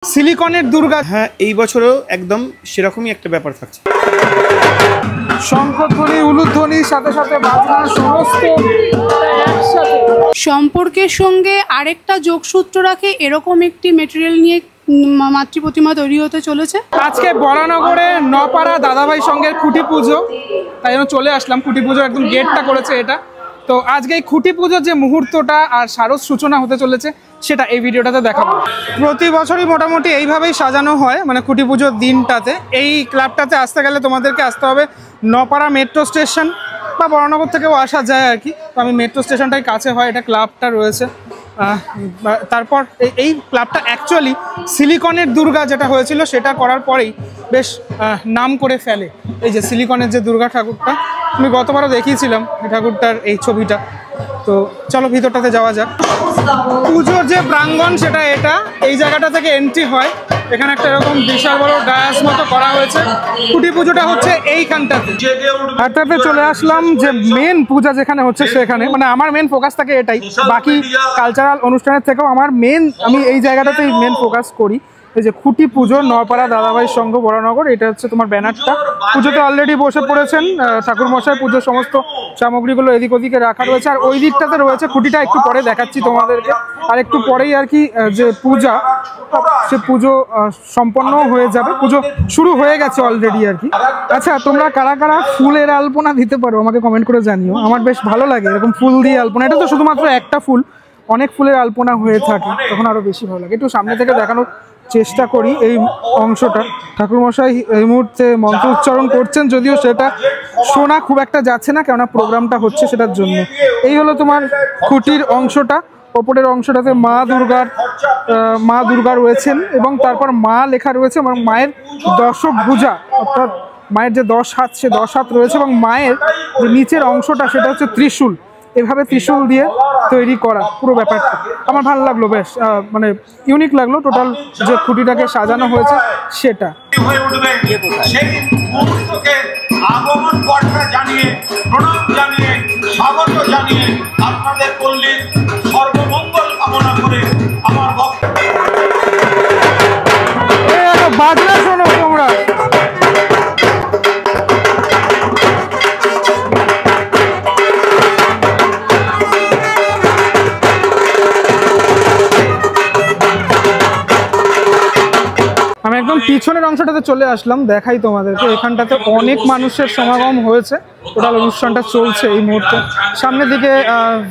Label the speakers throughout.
Speaker 1: সিলিকনের দুর্গা, হ্যাঁ এই বছরও একদম সেরকমই একটা ব্যাপার থাকছে। শঙ্খধ্বনি, উলুধ্বনির সাথে সাথে বাজনা, সমস্ত একসাথে।
Speaker 2: সম্পর্কের সঙ্গে আরেকটা যোগসূত্র রাখে এরকম একটি মেটেরিয়াল নিয়ে মাতৃ প্রতিমা তৈরি হতে চলেছে।
Speaker 1: আজকে বরানগরে নপাড়া দাদাভাই সঙ্গের খুঁটি পুজো, তাই জন্য চলে আসলাম। খুঁটি পুজো একদম গেটটা করেছে এটা। তো আজকে এই খুঁটি পুজোর যে মুহূর্তটা আর শারদ সূচনা হতে চলেছে সেটা এই ভিডিওটাতে দেখাবো। প্রতি বছরই মোটামুটি এইভাবেই সাজানো হয়, মানে খুঁটি পুজোর দিনটাতে। এই ক্লাবটাতে আসতে গেলে তোমাদেরকে আসতে হবে নপাড়া মেট্রো স্টেশন বা বরানগর থেকেও আসা যায় আর কি। তো আমি মেট্রো স্টেশনটাই কাছে হয়, এটা ক্লাবটা রয়েছে। তারপর এই ক্লাবটা অ্যাকচুয়ালি সিলিকনের দুর্গা যেটা হয়েছিল সেটা করার পরেই বেশ নাম করে ফেলে। এই যে সিলিকনের যে দুর্গা ঠাকুরটা, আমি গতবারও দেখিয়েছিলাম এই ঠাকুরটার এই ছবিটা। তো চলো ভিতরটাতে যাওয়া যাক। পুজোর যে প্রাঙ্গণ সেটা এটা, এই জায়গাটা থেকে এন্ট্রি হয়। এখানে একটা এরকম বিশাল বড় ডায়াস মতো করা হয়েছে। খুঁটি পুজোটা হচ্ছে এইখানটাতে। আর তারপরে চলে আসলাম যে মেন পূজা যেখানে হচ্ছে সেখানে, মানে আমার মেন ফোকাস থাকে এটাই। বাকি কালচারাল অনুষ্ঠানের থেকেও আমি এই জায়গাটাতেই মেন ফোকাস করি। এই যে খুঁটি পুজো নপাড়া দাদাভাই সংঘ বরানগর, এটা হচ্ছে তোমার ব্যানারটা। পুজোতে অলরেডি বসে পড়েছেন ঠাকুরমশাই। পুজোর সমস্ত সামগ্রীগুলো এদিক ওদিকে রাখা রয়েছে। আর ওই দিকটাতে রয়েছে খুঁটিটা, একটু পরে দেখাচ্ছি তোমাদেরকে। আর একটু পরেই আর কি যে পূজা, সে পুজো সম্পন্ন হয়ে যাবে। পুজো শুরু হয়ে গেছে অলরেডি আর কি। আচ্ছা, তোমরা কারা কারা ফুলের আলপনা দিতে পারো আমাকে কমেন্ট করে জানিও। আমার বেশ ভালো লাগে এরকম ফুল দিয়ে আলপনা। এটা তো শুধুমাত্র একটা ফুল, অনেক ফুলের আলপনা হয়ে থাকে তখন আরো বেশি ভালো লাগে। একটু সামনে থেকে দেখানোর চেষ্টা করি এই অংশটা। ঠাকুরমশাই এই মুহূর্তে মন্ত্র উচ্চারণ করছেন, যদিও সেটা শোনা খুব একটা যাচ্ছে না, কেননা প্রোগ্রামটা হচ্ছে সেটার জন্য। এই হলো তোমার খুঁটির অংশটা। ওপরের অংশটাতে মা দুর্গা রয়েছেন এবং তারপর মা লেখা রয়েছে এবং মায়ের দশভুজা, অর্থাৎ মায়ের যে 10 হাত, সে 10 হাত রয়েছে। এবং মায়ের যে নিচের অংশটা সেটা হচ্ছে ত্রিশূল, এভাবে ত্রিশূল দিয়ে তৈরি করা পুরো ব্যাপারটা। আমার ভালো লাগলো, বেশ মানে ইউনিক লাগলো টোটাল যে খুঁটিটাকে সাজানো হয়েছে সেটা।
Speaker 3: আগমন বার্তা জানিয়ে, প্রণাম জানিয়ে, স্বাগত জানিয়ে, আপনাদের পল্লীর সর্বমঙ্গল কামনা করে আমার বক্তব্য।
Speaker 1: বাজনা শোনো তোমরা। আমি একদম পিছনের অংশটাতে চলে আসলাম, দেখাই তোমাদেরকে। এখানটাতে অনেক মানুষের সমাগম হয়েছে, টোটাল অনুষ্ঠানটা চলছে এই মুহূর্তে। সামনের দিকে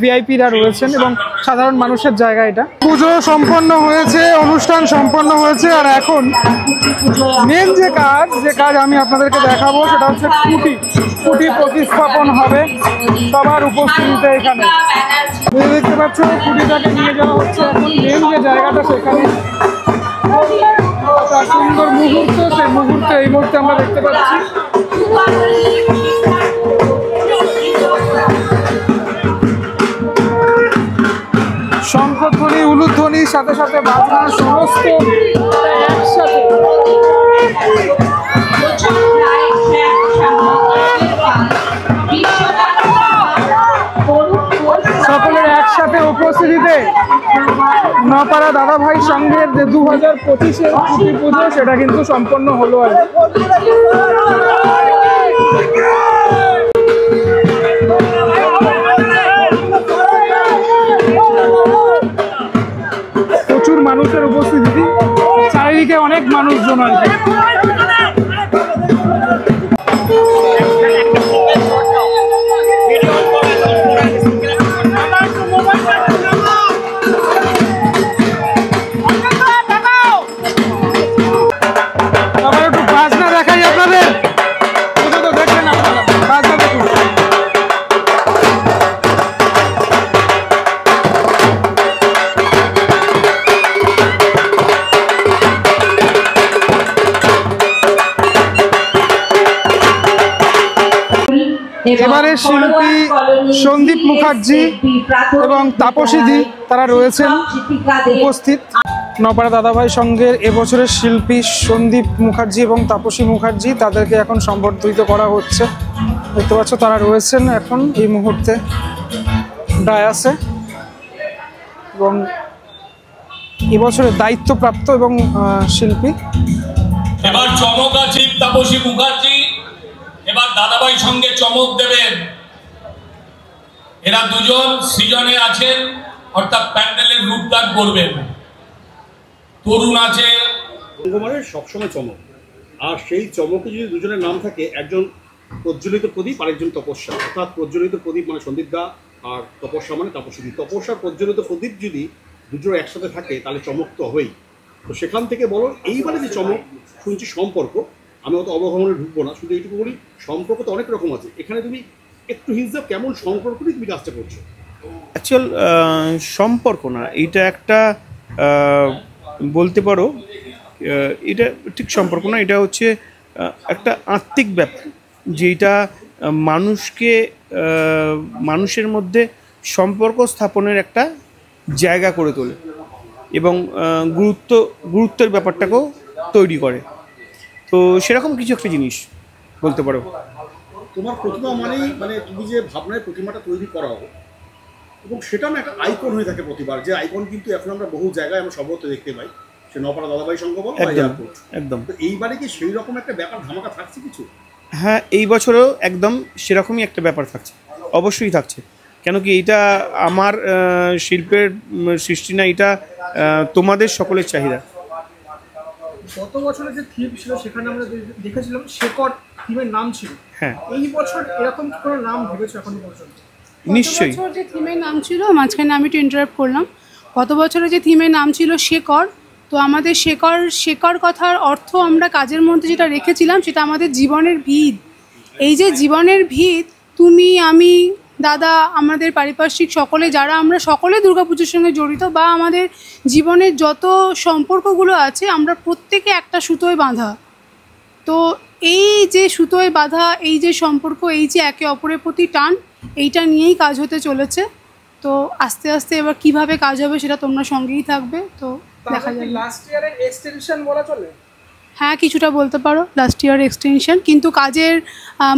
Speaker 1: ভিআইপিরা রয়েছেন এবং সাধারণ মানুষের জায়গা এটা। পুজো সম্পন্ন হয়েছে, অনুষ্ঠান সম্পন্ন হয়েছে। আর এখন মেন যে কাজ আমি আপনাদেরকে দেখাবো সেটা হচ্ছে খুঁটি প্রতিস্থাপন হবে সবার উপস্থিতিতে। এখানে দেখতে পাচ্ছ খুঁটিটাকে নিয়ে যাওয়া হচ্ছে এখন মেন যে জায়গাটা সেখানে। সুন্দর মুহূর্ত, সেই মুহূর্তে এই মুহূর্তে আমরা দেখতে পাচ্ছি। শঙ্খধ্বনি, উলুধ্বনির সাথে সাথে বাজনা, সমস্ত একসাথে। সকলের একসাথে উপস্থিতিতে নপাড়া দাদাভাই সংঘের যে 2025-এর খুঁটি পুজো সেটা কিন্তু সম্পন্ন হলো আর প্রচুর মানুষের উপস্থিতি, চারিদিকে অনেক মানুষজন আর কি। এবারে শিল্পী সন্দীপ মুখার্জি এবং তাপসীদি তারা রয়েছেন উপস্থিত। নপাড়া দাদাভাই সংঘের এবছরের শিল্পী সন্দীপ মুখার্জি এবং তাপসী মুখার্জি, তাদেরকে এখন সম্বর্ধিত করা হচ্ছে। দেখতে পাচ্ছ তারা রয়েছেন এখন এই মুহূর্তে ডায়াসে এবং এবছরের দায়িত্বপ্রাপ্ত এবং শিল্পী।
Speaker 4: এবার চমক আছে তাপসী মুখার্জি, এবার দাদাভাই সঙ্গে চমক দেবেন। এরা দুজন সৃজনে আছেন, অর্থাৎ প্যান্ডেলের রূপদান করবেন। তরুণ আছে,
Speaker 5: রঙ্গমহলের সবসময় চমক, আর সেই চমকে যদি দুজনের নাম থাকে, একজন প্রজ্বলিত প্রদীপ আর একজন তপস্যা। অর্থাৎ প্রজ্বলিত প্রদীপ মানে সন্দীপ দা, আর তপস্যা মানে তাপসী। তপস্যার প্রজ্বলিত প্রদীপ যদি দুজন একসাথে থাকে তাহলে চমক তো হবেই। তো সেখান থেকে বলো এইবারে যে চমক শুনছি সম্পর্ক, আমি অত অবগমনে ঢুকবো না, শুধু এইটুকু বলি সম্পর্ক তো অনেক রকম আছে। এখানে তুমি একটু হিসাব কেমন সম্পর্ক নিয়ে তুমি কাজটা করছো?
Speaker 6: অ্যাকচুয়াল সম্পর্ক না, এটা একটা বলতে পারো, এটা ঠিক সম্পর্ক না, এটা হচ্ছে একটা আত্মিক ব্যাপার, যেটা মানুষকে মানুষের মধ্যে সম্পর্ক স্থাপনের একটা জায়গা করে তোলে এবং গুরুত্বের ব্যাপারটাকেও তৈরি করে। তো সেরকম কিছু একটা জিনিস বলতে পারো।
Speaker 5: তোমার প্রতিমা মানেই মানে তুমি যে ভাবনায় প্রতিমাটা তৈরি করাও, এবং সেটা না একটা আইকন হয়ে থাকে প্রতিবার। যে আইকন কিন্তু এখন আমরা বহু জায়গায় আমরা সর্বত্র দেখতে পাই, সে নপাড়া দাদাভাই সংঘ বল বা এয়ারপোর্ট।
Speaker 6: একদম।
Speaker 5: তো এইবারে কি সেই রকম একটা ব্যাপার ধামাকা থাকছে কিছু?
Speaker 6: হ্যাঁ, এই বছরেও একদম সেরকমই একটা ব্যাপার থাকছে, অবশ্যই থাকছে। কেন কি, এটা আমার শিল্পের সৃষ্টি না, এটা তোমাদের সকলের চাহিদা।
Speaker 1: গত বছরের যে থিম ছিল সেখানে আমরা দেখেছিলাম শেকড় থিমের নাম ছিল।
Speaker 6: হ্যাঁ,
Speaker 1: এই বছর এরকম কোনো নাম ভেবেছো এখন পর্যন্ত?
Speaker 6: নিশ্চয়ই।
Speaker 2: গত বছর যে থিমের নাম ছিল, মাঝখানে আমি একটু ইন্টারাপ্ট করলাম, গত বছরে যে থিমের নাম ছিল শেকড়, তো আমাদের শেকড় কথার অর্থ আমরা কাজের মধ্যে যেটা রেখেছিলাম সেটা আমাদের জীবনের ভিত। এই যে জীবনের ভিত, তুমি, আমি, দাদা, আমাদের পারিপার্শ্বিক সকলে, যারা আমরা সকলে দুর্গাপুজোর সঙ্গে জড়িত, বা আমাদের জীবনের যত সম্পর্কগুলো আছে, আমরা প্রত্যেকে একটা সুতোয় বাঁধা। তো এই যে সুতোয় বাঁধা, এই যে সম্পর্ক, এই যে একে অপরের প্রতি টান, এইটা নিয়েই কাজ হতে চলেছে। তো আস্তে আস্তে এবার কিভাবে কাজ হবে সেটা তোমরা সঙ্গেই থাকবে, তো দেখা যাবে।
Speaker 1: লাস্ট ইয়ারের এক্সটেনশন বলা চলে?
Speaker 2: হ্যাঁ, কিছুটা বলতে পারো লাস্ট ইয়ার এক্সটেনশন, কিন্তু কাজের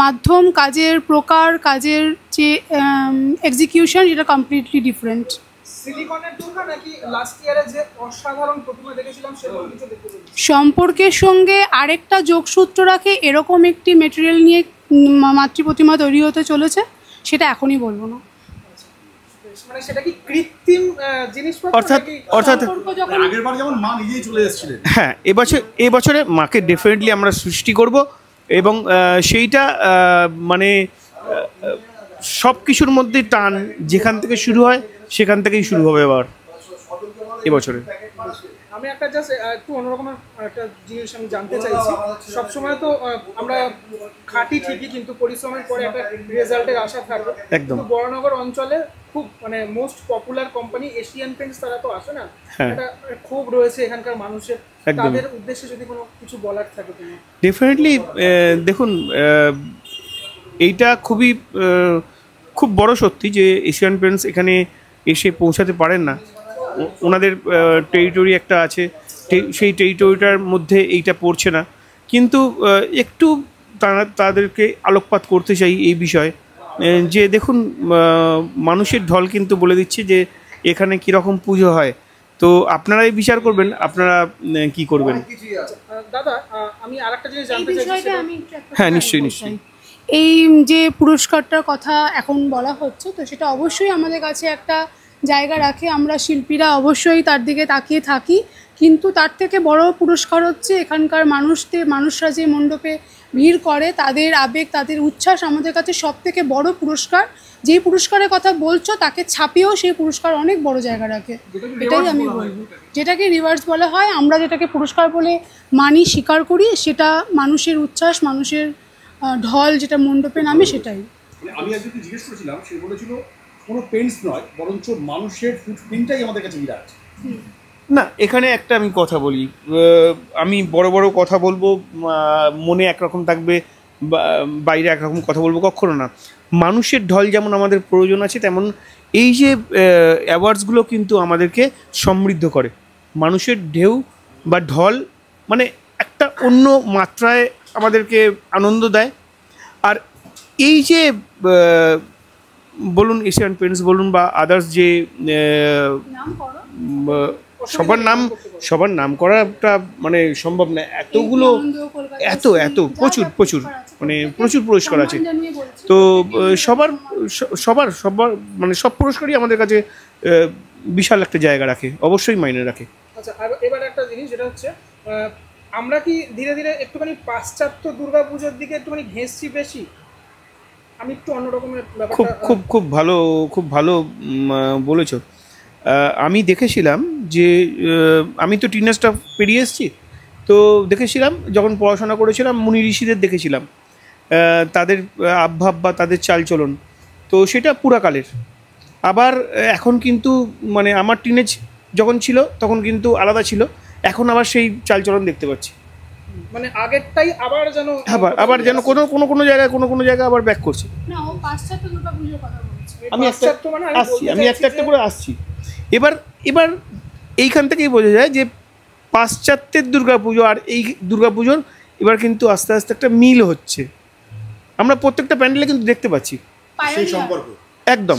Speaker 2: মাধ্যম, কাজের প্রকার, কাজের যে এক্সিকিউশন, এটা কমপ্লিটলি ডিফারেন্ট।
Speaker 1: সিলিকনের দুর্গা নাকি লাস্ট ইয়ারে যে অসাধারণ প্রতিমা দেখেছিলাম সেরকম কিছু দেখতে পেয়েছি?
Speaker 2: সম্পর্কের সঙ্গে আরেকটা যোগসূত্র রাখে এরকম একটি মেটেরিয়াল নিয়ে মাতৃ প্রতিমা তৈরি হতে চলেছে, সেটা এখনই বলবো না।
Speaker 1: মানে সেটা কি কৃত্রিম জিনিসপত্র?
Speaker 6: অর্থাৎ
Speaker 5: আগেরবার যেমন মা নিজেই চলে এসেছিলেন,
Speaker 6: হ্যাঁ, এবছরে মাকে ডেফিনেটলি আমরা সৃষ্টি করব, এবং সেইটা মানে সব কিছুর মধ্যে টান যেখান থেকে শুরু হয় সেখান থেকেই শুরু হবে এবার এবছরে।
Speaker 1: আমি একটা জাস্ট একটু অন্যরকম একটা জিনিস আমি জানতে চাইছি। সবসময় তো আমরা খাটি ঠিকই, কিন্তু পরিশ্রমের পরে একটা রেজাল্টের আশা থাকে।
Speaker 6: একদম।
Speaker 1: বড়নগর অঞ্চলে খুব মানে most popular company Asian Paints, তারা তো আসে না, এটা খুব রয়েছে এখানকার মানুষের, তাদের উদ্দেশ্যে যদি কোনো কিছু বলার থাকে তোমার?
Speaker 6: ডেফিনেটলি দেখুন, এইটা খুব বড় সত্যি যে এশিয়ান পেইন্টস এখানে এসে পৌঁছাতে পারেন না। ওনাদের টেরিটরি একটা আছে, সেই টেরিটরিটার মধ্যে এইটা পড়ছে না, কিন্তু একটু তাদেরকে আলোকপাত করতে চাই এই বিষয়ে, যে দেখুন মানুষের ঢল কিন্তু বলে দিচ্ছে যে এখানে কীরকম পুজো হয়। তো আপনারাই বিচার করবেন আপনারা কি করবেন।
Speaker 1: দাদা, আমি আরেকটা জিনিস জানতে চাইছি।
Speaker 6: হ্যাঁ, নিশ্চয়ই।
Speaker 2: এই যে পুরস্কারটার কথা এখন বলা হচ্ছে, তো সেটা অবশ্যই আমাদের কাছে একটা জায়গা রাখে, আমরা শিল্পীরা অবশ্যই তার দিকে তাকিয়ে থাকি, কিন্তু তার থেকে বড় পুরস্কার হচ্ছে এখানকার মানুষরা যে মণ্ডপে ভিড় করে, তাদের আবেগ, তাদের উচ্ছ্বাস আমাদের কাছে সব থেকে বড় পুরস্কার। যেই পুরস্কারের কথা বলছো তাকে ছাপিয়েও সেই পুরস্কার অনেক বড় জায়গা রাখে, এটাই আমি বলবো। যেটাকে রিভার্স বলা হয়, আমরা যেটাকে পুরস্কার বলে মানি, স্বীকার করি, সেটা মানুষের উচ্ছ্বাস, মানুষের ঢল যেটা মণ্ডপে নামে, সেটাই।
Speaker 5: আমি একজনকে জিজ্ঞেস করেছিলাম, সে বলেছিল কোনো পেন্টস নয়, বরঞ্চ মানুষের ফুটপ্রিন্টটাই আমাদের কাছে বিরাট।
Speaker 6: না, এখানে একটা আমি কথা বলি, আমি বড় বড় কথা বলবো, মনে একরকম থাকবে, বাইরে একরকম কথা বলবো, কখনো না। মানুষের ঢল যেমন আমাদের প্রয়োজন আছে, তেমন এই যে অ্যাওয়ার্ডসগুলো কিন্তু আমাদেরকে সমৃদ্ধ করে। মানুষের ঢেউ বা ঢল মানে একটা অন্য মাত্রায় আমাদেরকে আনন্দ দেয়। আর এই যে বলুন এশিয়ান পেইন্টস বলুন বা আদার্স যে সবার নাম করাটা মানে সম্ভব না, এতগুলো এত প্রচুর মানে প্রচুর পুরস্কার আছে। তো সবার সবার সবার মানে সব পুরস্কারই আমাদের কাছে বিশাল একটা জায়গা রাখে, অবশ্যই মাইনে রাখে।
Speaker 1: আচ্ছা, আর এবার একটা জিনিস যেটা হচ্ছে আমরা কি ধীরে ধীরে একটুখানি পাশ্চাত্য দুর্গাপুজোর দিকে একটুখানি ঘেঁষছি বেশি? আমি একটু অন্যরকমের
Speaker 6: খুব ভালো বলেছো। আমি দেখেছিলাম যে আমি তো টিনেজটা পেরিয়ে এসেছি, তো দেখেছিলাম যখন পড়াশোনা করেছিলাম মুনি ঋষিদের দেখেছিলাম তাদের আবভাব বা তাদের চালচলন, তো সেটা পুরাকালের। আবার এখন কিন্তু মানে আমার টিনেজ যখন ছিল তখন কিন্তু আলাদা ছিল, এখন আবার সেই চালচলন দেখতে পাচ্ছি,
Speaker 1: মানে আগেরটাই
Speaker 6: আবার যেন কোনো জায়গায় আবার ব্যাক করছে। আমি একটা করে আসছি। এবার এইখান থেকেই বোঝা যায় যে পাশ্চাত্যের দুর্গাপুজো আর এই দুর্গাপুজোর এবার কিন্তু আস্তে আস্তে একটা মিল হচ্ছে, আমরা প্রত্যেকটা প্যান্ডেলে কিন্তু দেখতে পাচ্ছি
Speaker 5: সেই সম্পর্ক
Speaker 6: একদম।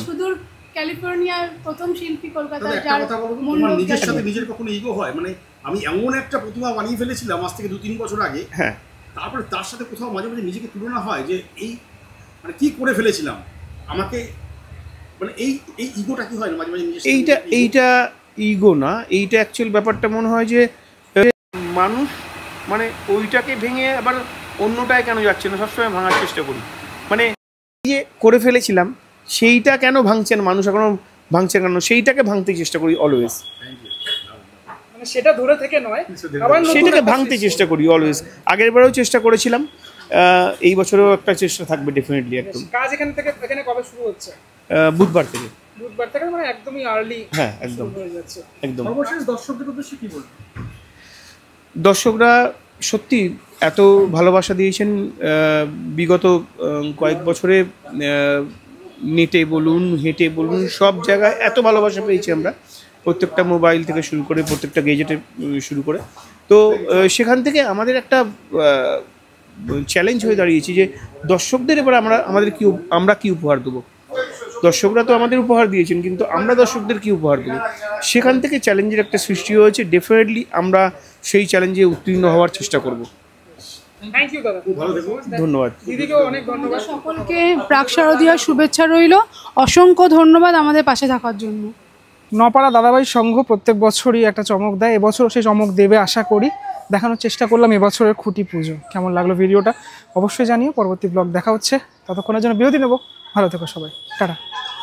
Speaker 2: ক্যালিফোর্নিয়ার প্রথম শিল্পী কলকাতার,
Speaker 5: একটা কথা বলবো, তোমার নিজের সাথে নিজের কখনো ইগো হয়? মানে আমি এমন একটা প্রতিমা বানিয়ে ফেলেছিলাম আজ থেকে 2-3 বছর আগে,
Speaker 6: হ্যাঁ,
Speaker 5: তারপরে তার সাথে কোথাও মাঝে মাঝে নিজেকে তুলনা হয় যে এই মানে কি করে ফেলেছিলাম আমাকে, মানে এই ইগোটা কি হয় না মাঝে মাঝে নিজের সাথে?
Speaker 6: এইটা ইগো না, এইটা অ্যাকচুয়াল ব্যাপারটা মনে হয় যে মানুষ মানে ওইটাকে ভেঙে আবার অন্যটায় কেন যাচ্ছে না, সবসময় ভাঙার চেষ্টা করি। মানে যে করে ফেলেছিলাম সেইটা কেন ভাঙছে না, মানুষ এখনো ভাঙছে কেন, সেইটাকে ভাঙতে চেষ্টা করি অলওয়েজ,
Speaker 1: মানে সেটা ধরে থেকে নয়,
Speaker 6: সেটাকে ভাঙতে চেষ্টা করি অলওয়েজ। আগের বারেও চেষ্টা করেছিলাম, এই বছরেও একটা চেষ্টা থাকবে ডেফিনেটলি। একদম।
Speaker 1: কাজ এখানে কবে শুরু হচ্ছে?
Speaker 6: বুধবার থেকে
Speaker 1: মানে একদমই আর্লি।
Speaker 6: হ্যাঁ, একদম একদম।
Speaker 1: সর্বশেষ দর্শকদের উদ্দেশ্যে কি বলবেন?
Speaker 6: দর্শকরা সত্যি এত ভালোবাসা দিয়েছেন বিগত কয়েক বছরে, নেটে বলুন হেঁটে বলুন সব জায়গায় এত ভালোবাসা পেয়েছি আমরা, প্রত্যেকটা মোবাইল থেকে শুরু করে প্রত্যেকটা গেজেটে শুরু করে। তো সেখান থেকে আমাদের একটা চ্যালেঞ্জ হয়ে দাঁড়িয়েছি যে দর্শকদের এবার আমরা কি উপহার দেবো। দর্শকরা তো আমাদের উপহার দিয়েছেন, কিন্তু আমরা দর্শকদের কি উপহার দেবো, সেখান থেকে চ্যালেঞ্জের একটা সৃষ্টি হয়েছে। ডেফিনেটলি আমরা সেই চ্যালেঞ্জে উত্তীর্ণ হওয়ার চেষ্টা করব।
Speaker 1: থ্যাংক ইউ দাদা,
Speaker 6: ধন্যবাদ।
Speaker 1: দিদিকেও অনেক ধন্যবাদ।
Speaker 2: সকলকে প্রাক শারদীয়ার শুভেচ্ছা রইল, অসংখ্য ধন্যবাদ আমাদের পাশে থাকার জন্য।
Speaker 1: নপাড়া দাদাভাই সংঘ প্রত্যেক বছরই একটা চমক দেয়, এবছরও সেই চমক দেবে আশা করি। দেখানোর চেষ্টা করলাম এবছরের খুঁটি পুজো। কেমন লাগলো ভিডিওটা অবশ্যই জানিও। পরবর্তী ব্লগ দেখা হচ্ছে, ততক্ষণের জন্য বিরতি নেব। ভালো থেকো সবাই, টাটা।